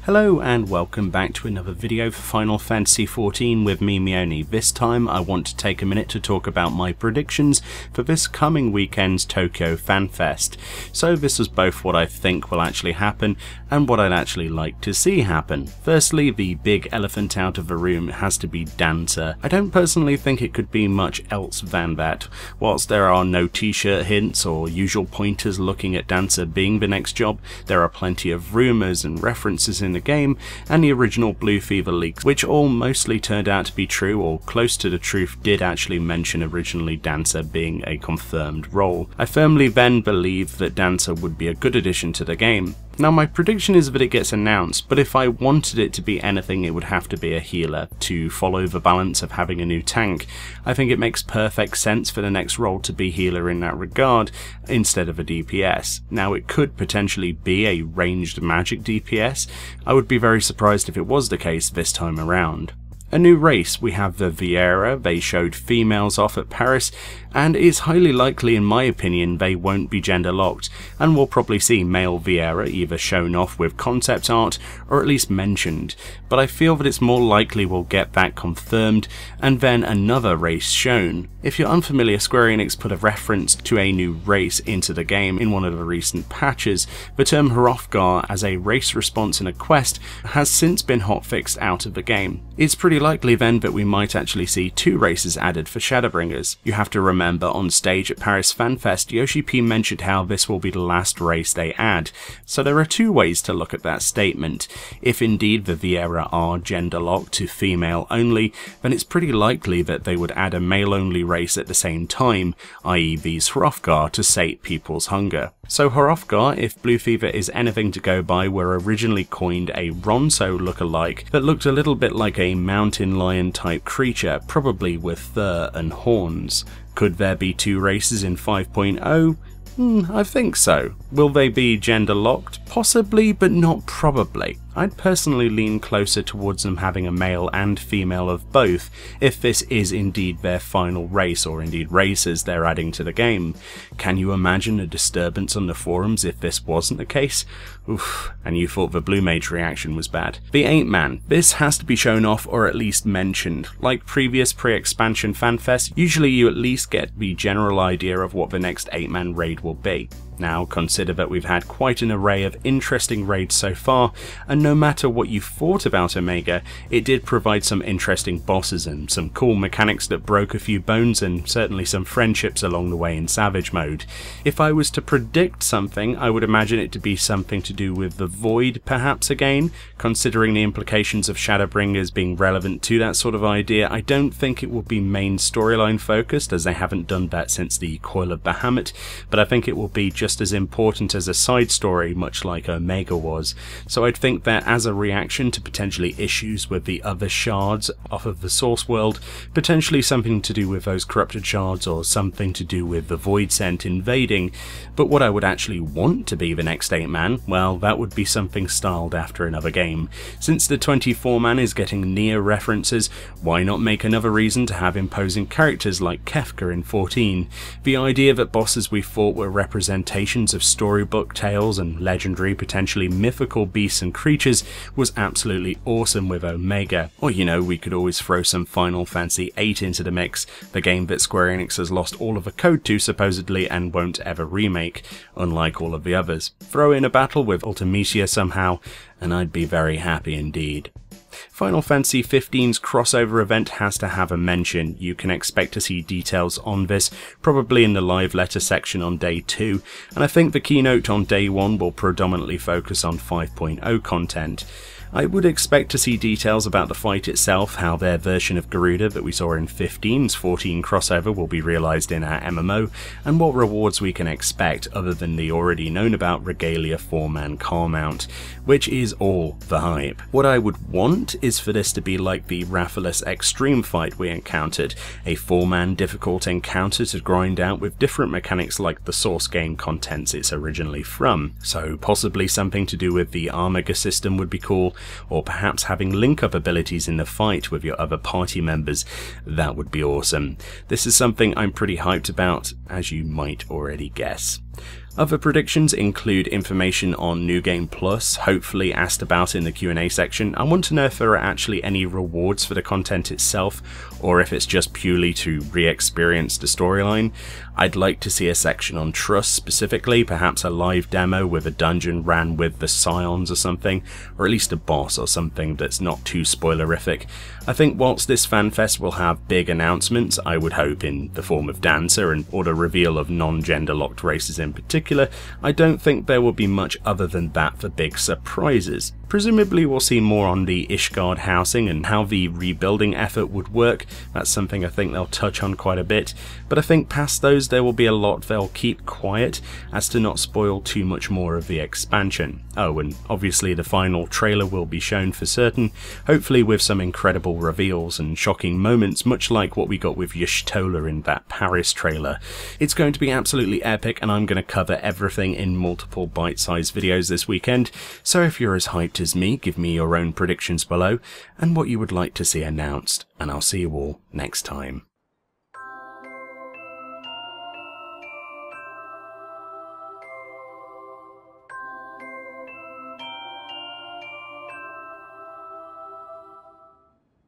Hello and welcome back to another video for Final Fantasy XIV with me, Meoni. This time I want to take a minute to talk about my predictions for this coming weekend's Tokyo Fanfest. So this is both what I think will actually happen and what I'd actually like to see happen. Firstly, the big elephant out of the room has to be Dancer. I don't personally think it could be much else than that. Whilst there are no t-shirt hints or usual pointers looking at Dancer being the next job, there are plenty of rumours and references in the game and the original Blue Fever leaks, which all mostly turned out to be true or close to the truth, did actually mention originally Dancer being a confirmed role. I firmly then believed that Dancer would be a good addition to the game. Now my prediction is that it gets announced, but if I wanted it to be anything, it would have to be a healer to follow the balance of having a new tank. I think it makes perfect sense for the next role to be healer in that regard instead of a DPS. Now it could potentially be a ranged magic DPS. I would be very surprised if it was the case this time around. A new race, we have the Viera. They showed females off at Paris, and it's highly likely in my opinion they won't be gender locked, and we'll probably see male Viera either shown off with concept art or at least mentioned, but I feel that it's more likely we'll get that confirmed and then another race shown. If you're unfamiliar, Square Enix put a reference to a new race into the game in one of the recent patches. The term Hrothgar as a race response in a quest has since been hotfixed out of the game. It's pretty likely then that we might actually see two races added for Shadowbringers. You have to remember, on stage at Paris Fanfest, Yoshi P mentioned how this will be the last race they add, so there are two ways to look at that statement. If indeed the Viera are gender locked to female only, then it's pretty likely that they would add a male only race at the same time, i.e. these Hrothgar, to sate people's hunger. So Hrothgar, if Blue Fever is anything to go by, were originally coined a Ronso look-alike that looked a little bit like a mountain lion type creature, probably with fur and horns. Could there be two races in 5.0? I think so. Will they be gender locked? Possibly, but not probably. I'd personally lean closer towards them having a male and female of both, if this is indeed their final race, or indeed races they're adding to the game. Can you imagine a disturbance on the forums if this wasn't the case? Oof, and you thought the Blue Mage reaction was bad. The 8-man. This has to be shown off or at least mentioned. Like previous pre-expansion FanFest, usually you at least get the general idea of what the next 8-man raid will be. Now consider that we've had quite an array of interesting raids so far, and no matter what you thought about Omega, it did provide some interesting bosses and some cool mechanics that broke a few bones, and certainly some friendships along the way in Savage mode. If I was to predict something, I would imagine it to be something to do with the Void perhaps again. Considering the implications of Shadowbringers being relevant to that sort of idea, I don't think it will be main storyline focused, as they haven't done that since the Coil of Bahamut, but I think it will be just as important as a side story, much like Omega was. So I'd think that as a reaction to potentially issues with the other shards off of the source world, potentially something to do with those corrupted shards or something to do with the Void Scent invading. But what I would actually want to be the next 8-man, well, that would be something styled after another game. Since the 24-man is getting near references, why not make another reason to have imposing characters like Kefka in 14? The idea that bosses we thought were representations of storybook tales and legendary, potentially mythical beasts and creatures was absolutely awesome with Omega. Or you know, we could always throw some Final Fantasy VIII into the mix, the game that Square Enix has lost all of the code to supposedly and won't ever remake, unlike all of the others. Throw in a battle with Ultimecia somehow, and I'd be very happy indeed. Final Fantasy XV's crossover event has to have a mention. You can expect to see details on this, probably in the live letter section on day 2, and I think the keynote on day 1 will predominantly focus on 5.0 content. I would expect to see details about the fight itself, how their version of Garuda that we saw in 15's 14 crossover will be realised in our MMO, and what rewards we can expect other than the already known about Regalia 4-man car mount, which is all the hype. What I would want is for this to be like the Rathalos Extreme fight we encountered, a 4-man difficult encounter to grind out with different mechanics like the source game contents it's originally from. So possibly something to do with the Armiga system would be cool, or perhaps having link-up abilities in the fight with your other party members. That would be awesome. This is something I'm pretty hyped about, as you might already guess. Other predictions include information on New Game Plus, hopefully asked about in the Q&A section. I want to know if there are actually any rewards for the content itself, or if it's just purely to re-experience the storyline. I'd like to see a section on Trust specifically, perhaps a live demo with a dungeon ran with the Scions or something, or at least a boss or something that's not too spoilerific. I think whilst this FanFest will have big announcements, I would hope in the form of Dancer or the reveal of non-gender locked races in particular, I don't think there will be much other than that for big surprises. Presumably we'll see more on the Ishgard housing and how the rebuilding effort would work. That's something I think they'll touch on quite a bit, but I think past those there will be a lot they'll keep quiet as to not spoil too much more of the expansion. Oh, and obviously the final trailer will be shown for certain, hopefully with some incredible reveals and shocking moments, much like what we got with Y'shtola in that Paris trailer. It's going to be absolutely epic, and I'm going to cover everything in multiple bite-sized videos this weekend, so if you're as hyped as me, give me your own predictions below and what you would like to see announced, and I'll see you all next time.